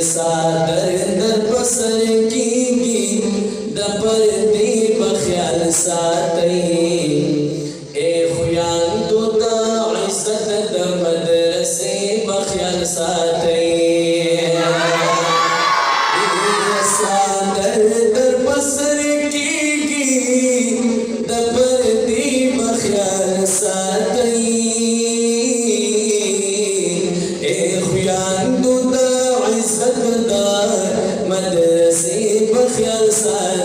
सादर दर पसर कीगी दपर दी बख्याल सातई ए खुयांदो दा इज्जत द मदरसे बख्याल सातई सादर दर पसर कीगी दपर दी बख्याल सातई ए खुयांदो दा इज्जत द मदरसे बख्याल सातई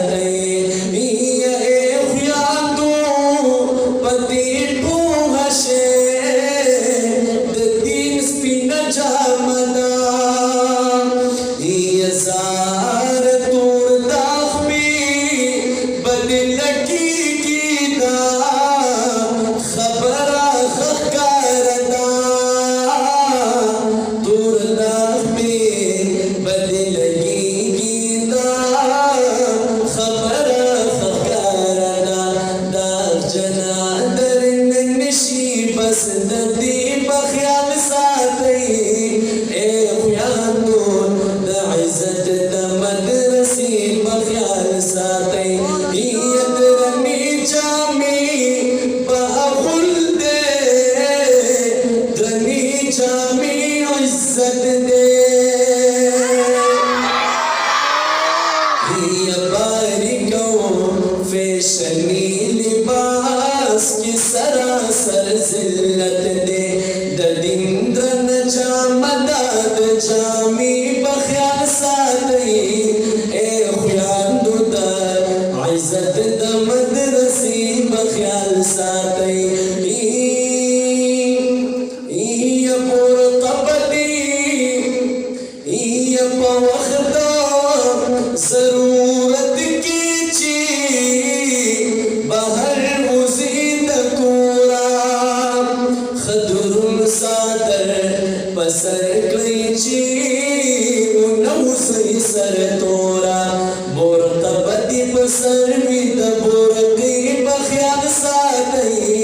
सरासर जिल्लत दे ददिंद्रन जामदाद जामी बख्याल सातई ए खुयांदो दा इज्जत द मदरसी बख्याल सातई ई पुर कबदी ई पवखदा जरूरत की ची बाहर पसर कईची उन्नौ सही सर तोरा बोर तबदी पसर विद बोर की बख्याल सातई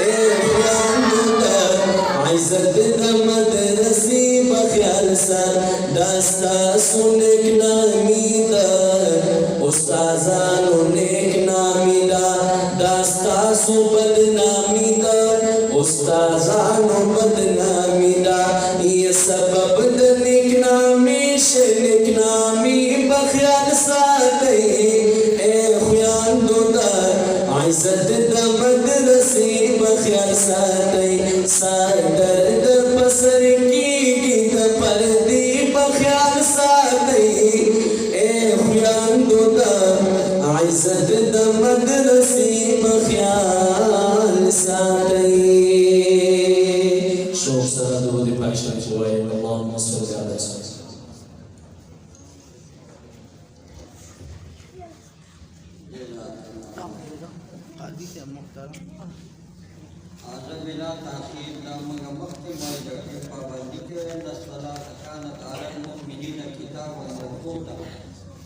ए खुयांदो दा इज्जत द मदरसी बख्याल सा दास्ता सुनेक नामी दा उस्ताजानो नेक नामी दा दास्ता सु बदनामी दा उस्ताजानो बदनामी दा सबब द निकनामी बख्याल सातई ए खुयांदो दा इज्जत द मदरसी बख्याल सातई सादर दर पसर कीगी द पर्दी बख्याल सातई ए खुयांदो दा इज्जत द मदरसी बख्याल सातई اللهم صل على سيدنا आज़म बिला ताक़ीद नामगा मक्ति मौजूद के पाबंदी के सलात कानत अलल मुमिनीन किताबन मौक़ूता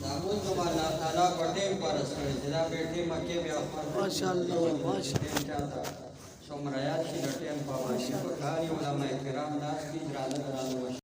नामुल अल्लाह ताला पटे पर जरा बैठे मक्के में माशाअल्लाह माशाअल्लाह सोमराया की लटे पाबंदी को खानी उलमा किराम नास की